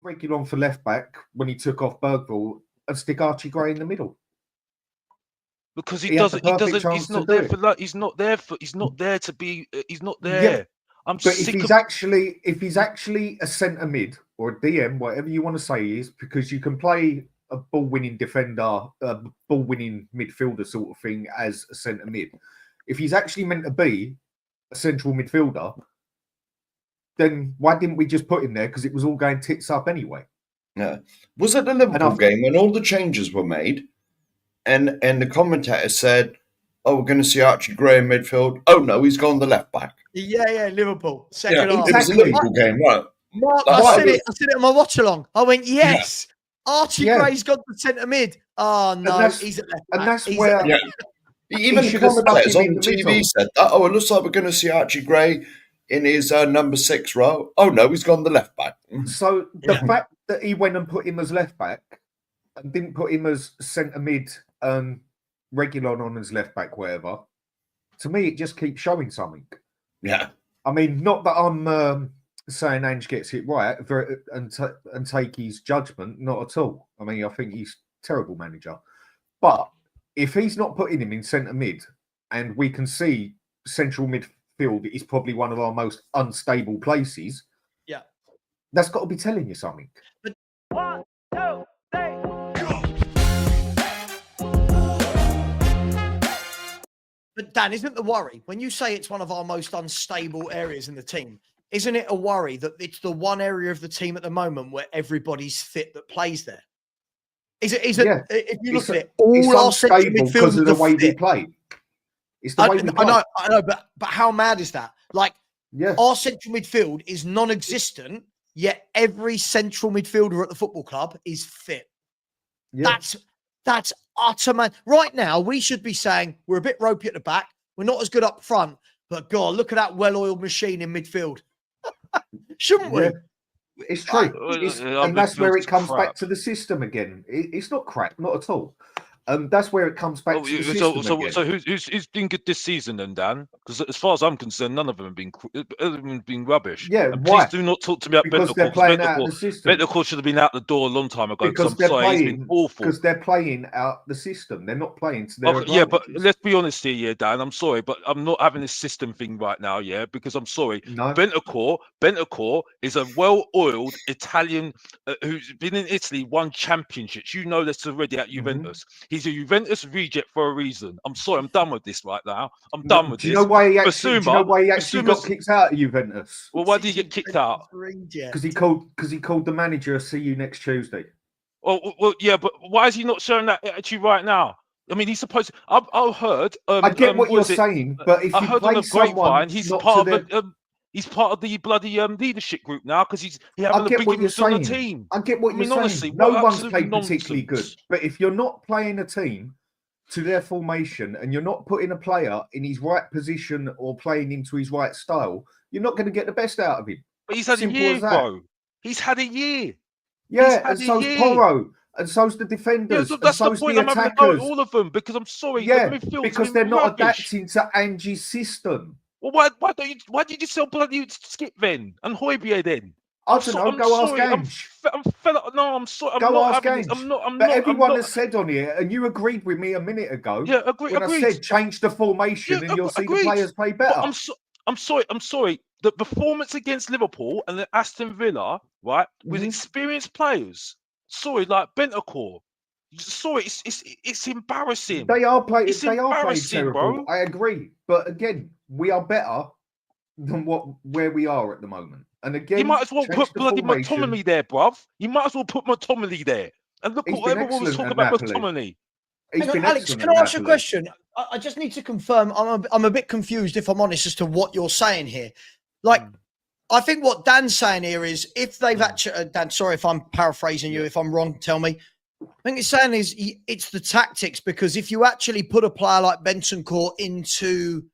Reguilon for left back when he took off Bergvall and stick Archie Gray in the middle? Because he doesn't. He's not there for that. He's not there to be. He's not there. Yeah, but if he's actually a centre mid or a DM, whatever you want to say, is because you can play a ball winning defender, a ball winning midfielder sort of thing as a centre mid. If he's actually meant to be a central midfielder, then why didn't we just put him there? Because it was all going tits up anyway. Yeah, was it the Liverpool game when all the changes were made? And the commentator said, "Oh, we're going to see Archie Gray in midfield. Oh no, he's gone the left back." Yeah, Liverpool. Second half. It was a Liverpool game, right? Mark, I said it on my watch along. I went, yes. Yeah. Archie Gray's got the centre mid. Oh no, he's at left back. And that's where even the commentators on TV said that. Oh, it looks like we're going to see Archie Gray in his number 6 role. Oh no, he's gone the left back. So the fact that he went and put him as left back and didn't put him as centre mid, Reguilon on as left back, wherever. To me, it just keeps showing something. Yeah, I mean, not that I'm saying Ange gets it right and take his judgment, not at all. I mean, I think he's a terrible manager, but if he's not putting him in centre mid, and we can see central midfield is probably one of our most unstable places. Yeah, that's got to be telling you something. But 1, 2, 3. But Dan, isn't the worry when you say it's one of our most unstable areas in the team? Isn't it a worry that it's the one area of the team at the moment where everybody's fit that plays there? Is it? Yeah. If you look at it, all our central midfielders because of the way we play. It's the way we play. I know, but how mad is that? Like, our central midfield is non-existent, yet every central midfielder at the football club is fit. Yeah. That's utter man. Right now, we should be saying we're a bit ropey at the back. We're not as good up front, but God, look at that well-oiled machine in midfield. Shouldn't we? Yeah. It's true. And that's where it comes back to the system again. It's not crap, not at all. That's where it comes back to the system again. So who's been good this season then, Dan? Because as far as I'm concerned, none of them have been rubbish. Yeah, and why? Please do not talk to me about because they're playing out of the system. Bentancur should have been out the door a long time ago. Because they're playing awful. Because they're playing out the system. They're not playing to their advantages. Yeah, but let's be honest here, Dan. I'm sorry, but I'm not having this system thing right now, because I'm sorry. No. Bentancur is a well-oiled Italian who's been in Italy, won championships. You know this already at Juventus. He's a Juventus reject for a reason. I'm sorry, I'm done with this right now. I'm done with this. Do you know why he actually got kicked out of Juventus? Well, why did he get kicked out? Because he called the manager, "See you next Tuesday." Well, yeah, but why is he not showing that attitude right now? I mean, he's supposed to. I heard. I get what you're saying, but if I heard on the grapevine, he's part of the bloody leadership group now because he's having a big influence on the team. I get what you're saying. Honestly, no one's played particularly good, but if you're not playing a team to their formation and you're not putting a player in his right position or playing into his right style, you're not going to get the best out of him. But he's had a year, bro. He's had a year. Yeah, and so's Porro, and so's the defenders, and so's the attackers. All of them, because I'm sorry. Yeah, because they're not adapting to Angie's system. Well, why did you sell bloody Skip then and Højbjerg then? I don't know. Go ask Ange. I'm fed up. No, I'm sorry. Go ask Ange. But everyone has said on here, and you agreed with me a minute ago. Yeah, agreed. I said change the formation, and you'll see the players play better. I'm sorry. The performance against Liverpool and the Aston Villa, right, with experienced players. Sorry, like Bentancur. Sorry, it's embarrassing. They are playing terrible. Bro. I agree, but again, we are better than where we are at the moment. And again, you might as well put bloody McTominay there, bruv. You might as well put McTominay there. And look what everyone was talking about McTominay. Alex, can I ask you a question? I just need to confirm. I'm a bit confused, if I'm honest, as to what you're saying here. Like, I think what Dan's saying here is if they've actually, Dan, sorry if I'm paraphrasing you. If I'm wrong, tell me. I think he's saying is it's the tactics, because if you actually put a player like Bentancur into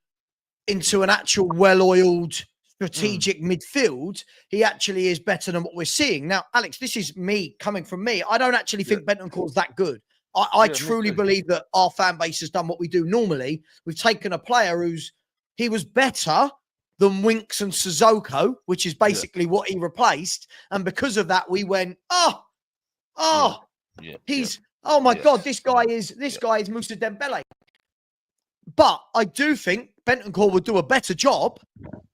an actual well-oiled strategic midfield, he actually is better than what we're seeing. Now, Alex, this is me coming from me. I don't actually think Bentancur's that good. I truly believe that our fan base has done what we do normally. We've taken a player he was better, than Winks and Sissoko, which is basically what he replaced. And because of that, we went, he's oh my God, this guy is Moussa Dembele. But I do think Bentancur would do a better job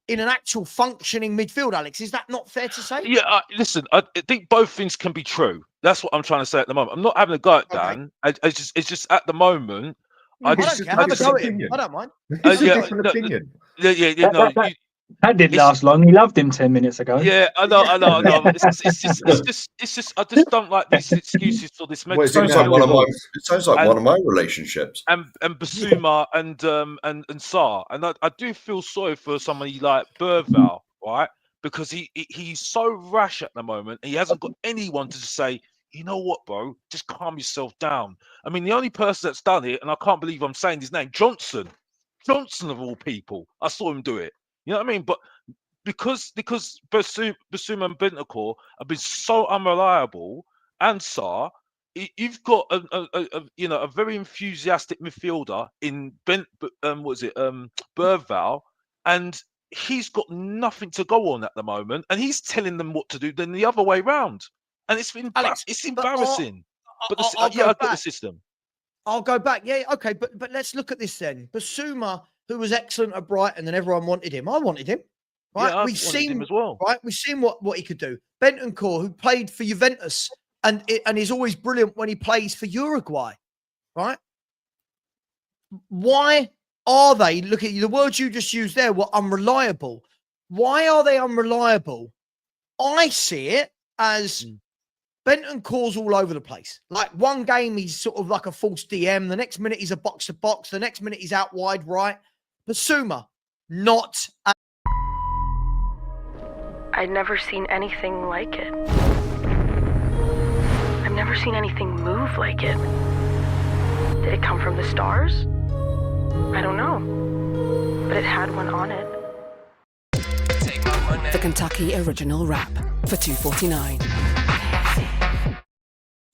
in an actual functioning midfield, Alex. Is that not fair to say? Yeah, listen, I think both things can be true. That's what I'm trying to say at the moment. I'm not having a go at Dan. It's just at the moment. I don't care. Have a go at him. I don't mind. It's a different opinion. That didn't last long. He loved him 10 minutes ago. Yeah, I know. It's just I just don't like these excuses for this. Well, it sounds like one of my relationships. And Basuma and Sarr, and I do feel sorry for somebody like Bergvall, right? Because he's so rash at the moment. He hasn't got anyone to say, you know what, bro, just calm yourself down. I mean, the only person that's done it, and I can't believe I'm saying his name, Johnson of all people. I saw him do it. You know what I mean? But because Basuma and Bentancur have been so unreliable, and Sarr, you've got a very enthusiastic midfielder in Bergvall, and he's got nothing to go on at the moment, and he's telling them what to do than the other way round, and it's embarrassing. But I get the system. I'll go back. Yeah, okay, but let's look at this then. Basuma, who was excellent at Brighton, and everyone wanted him. I wanted him. Right, yeah, we've seen him as well. Right, we've seen what he could do. Bentancur, who played for Juventus, and is always brilliant when he plays for Uruguay. Right? Why are they? Look at the words you just used there were unreliable. Why are they unreliable? I see it as Bentancur's all over the place. Like one game he's sort of like a false DM. The next minute he's a box to box. The next minute he's out wide right. Basuma, not. I'd never seen anything like it. I've never seen anything move like it. Did it come from the stars? I don't know. But it had one on it. The Kentucky Original Rap for $2.49.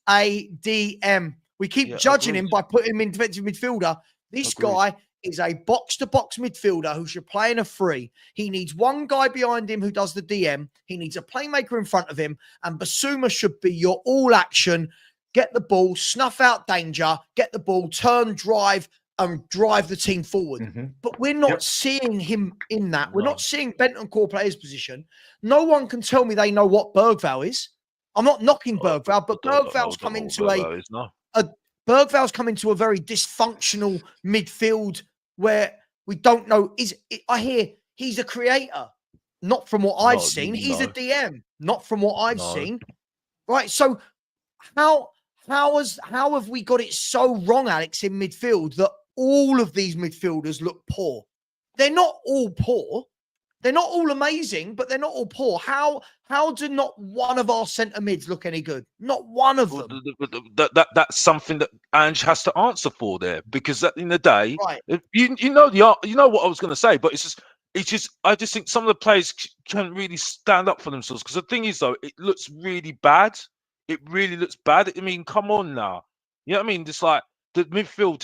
ADM. We keep judging him by putting him in defensive midfielder. This guy is a box-to-box midfielder who should play in a free. He needs one guy behind him who does the DM. He needs a playmaker in front of him. And Basuma should be your all-action, get the ball, snuff out danger, get the ball, turn, drive, and drive the team forward. Mm-hmm. But we're not seeing him in that. We're not seeing Bentancur play his position. No one can tell me they know what Bergvall is. I'm not knocking Bergvall, but Bergvall's come into Bergvall's come into a very dysfunctional midfield where we don't know. I hear he's a creator, not from what I've seen. He's a DM, not from what I've seen. Right. So how have we got it so wrong, Alex, in midfield that all of these midfielders look poor? They're not all poor. They're not all amazing, but they're not all poor. How do not one of our centre mids look any good? Not one of them. That's something that Ange has to answer for there, because at the end of the day, you know what I was going to say, but I just think some of the players can't really stand up for themselves. Because the thing is, though, it looks really bad. It really looks bad. I mean, come on now. You know what I mean? Just like the midfield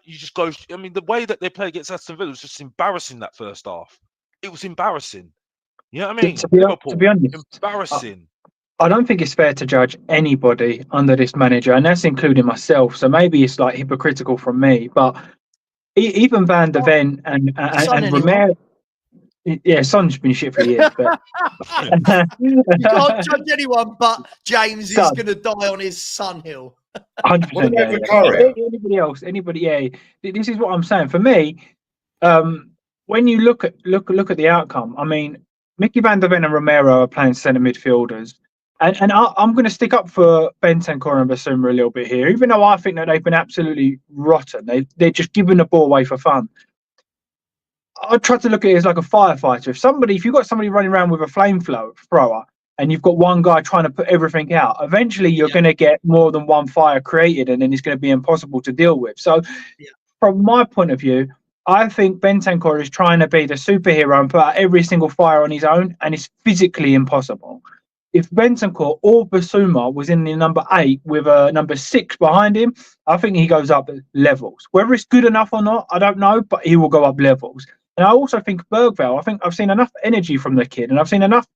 you just go. I mean, the way that they play against Aston Villa was just embarrassing that first half. It was embarrassing. You know what I mean? To be honest, embarrassing. I don't think it's fair to judge anybody under this manager, and that's including myself. So maybe it's like hypocritical from me, but even Van der Ven and Romero. Yeah, Son's been shit for years. But you can't judge anyone, but James is going to die on his Sun Hill. 100%. Anybody? Yeah. This is what I'm saying. For me, when you look at the outcome, I mean, Mickey Van der Ven and Romero are playing centre midfielders, and I'm going to stick up for Bentancur and Basuma a little bit here, even though I think that they've been absolutely rotten. They're just giving the ball away for fun. I try to look at it as like a firefighter. If you've got somebody running around with a flamethrower and you've got one guy trying to put everything out, eventually you're going to get more than one fire created, and then it's going to be impossible to deal with. So from my point of view, I think Bentancur is trying to be the superhero and put out every single fire on his own, and it's physically impossible. If Bentancur or Basuma was in the number 8 with a number 6 behind him, I think he goes up levels. Whether it's good enough or not, I don't know, but he will go up levels. And I also think Bergvall, I think I've seen enough energy from the kid, and I've seen enough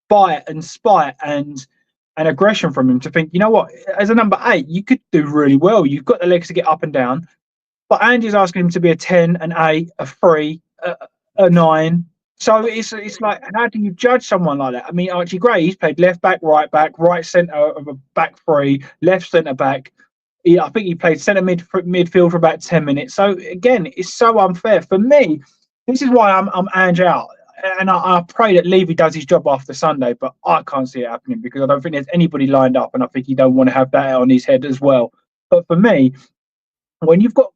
bite and spite and aggression from him to think, you know what, as a number 8, you could do really well. You've got the legs to get up and down. But Andy's asking him to be a 10, an 8, a 3, a 9. So it's like, how do you judge someone like that? I mean, Archie Gray, he's played left back, right centre of a back 3, left centre back. I think he played centre midfield for about 10 minutes. So again, it's so unfair for me. This is why I'm Ange out, and I pray that Levy does his job after Sunday. But I can't see it happening because I don't think there's anybody lined up, and I think he don't want to have that on his head as well. But for me, when you've got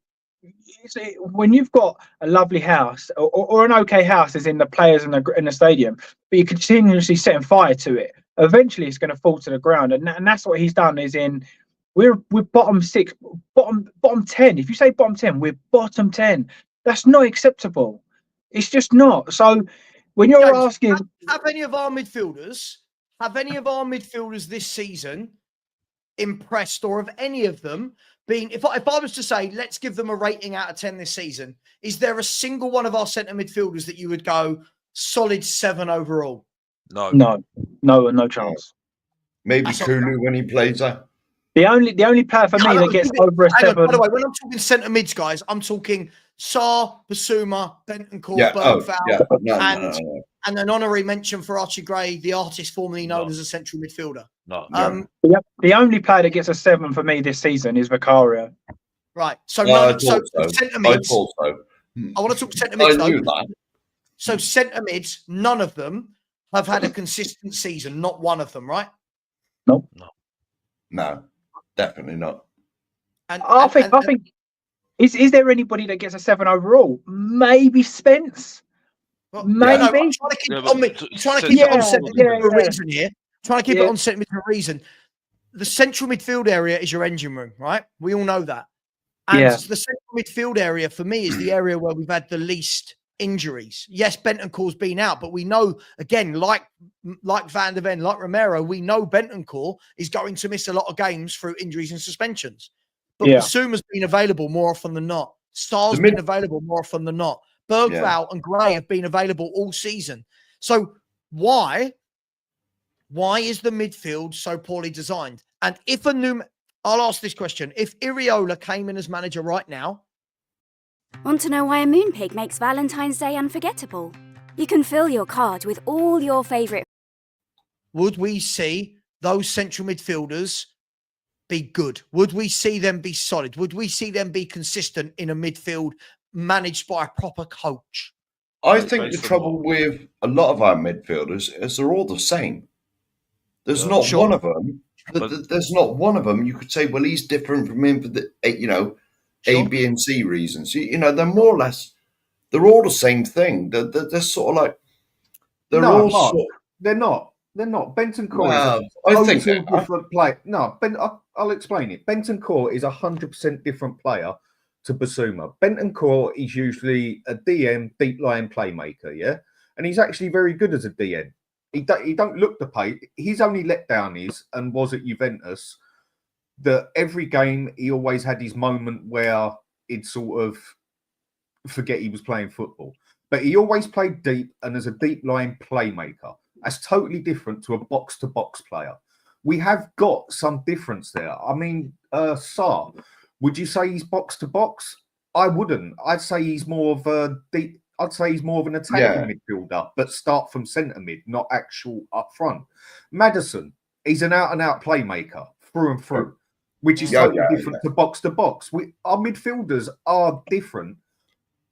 a lovely house or an okay house, as in the players in the stadium, but you're continuously setting fire to it, eventually it's going to fall to the ground. And that's what he's done. Is in we're bottom 6, bottom 10. If you say bottom 10, we're bottom 10. That's not acceptable. It's just not. So when you're asking, have any of our midfielders this season impressed, or have any of them been, if I was to say, let's give them a rating out of 10 this season, is there a single one of our centre midfielders that you would go solid 7 overall? No chance. Maybe Kulu when he plays that. The only player for me that gets over a 7. By the way, when I'm talking centre mids, guys, I'm talking Sarr, Basuma, Bentancur, Bergvall, and an honorary mention for Archie Gray, the artist formerly known as a central midfielder. The only player that gets a 7 for me this season is Vicario. Right. So, centre mids. I want to talk centre mids. I knew that. So centre mids, none of them have had a consistent season. Not one of them, right? No, definitely not. I think. Is there anybody that gets a 7 overall? Maybe Spence. Maybe. I'm trying to keep it on centre mid for a reason here. Trying to keep it on centre mid for a reason. The central midfield area is your engine room, right? We all know that. And the central midfield area for me is the area where we've had the least injuries. Yes, Bentancur's been out, but we know, again, like Van der Ven, like Romero, we know Bentancur is going to miss a lot of games through injuries and suspensions. But Basuma's been available more often than not. Star's been available more often than not. Bergvall and Gray have been available all season. So why is the midfield so poorly designed? And I'll ask this question. If Iriola came in as manager right now. Want to know why a moonpig makes Valentine's Day unforgettable? You can fill your card with all your favourite. Would we see those central midfielders be good? Would we see them be solid? Would we see them be consistent in a midfield managed by a proper coach? I think the trouble with a lot of our midfielders is they're all the same. There's not one of them. There's not one of them you could say, well, he's different from him for the, A, B, and C reasons. They're more or less, they're all the same thing. They're sort of like, they're not. Bentancur is a totally different player. No, I'll explain it. Bentancur is 100% different player to Basuma. Bentancur is usually a DM, deep line playmaker, yeah? And he's actually very good as a DM. He don't look the pay. His only letdown is, and was at Juventus, that every game he always had his moment where he'd sort of forget he was playing football. But he always played deep and as a deep line playmaker. That's totally different to a box-to-box player. We have got some difference there. I mean, Sarr, would you say he's box-to-box? I wouldn't. I'd say he's more of a deep. I'd say he's more of an attacking midfielder, but start from centre mid, not actual up front. Maddison, he's an out-and-out playmaker through and through, which is totally different to box-to-box. Our midfielders are different.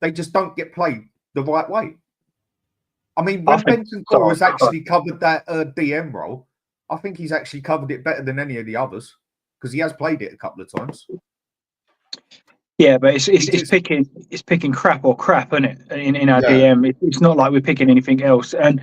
They just don't get played the right way. I mean, when Bentancur has actually covered that DM role, I think he's actually covered it better than any of the others because he has played it a couple of times. Yeah, but it's picking crap or crap, isn't it? In our DM, it's not like we're picking anything else. And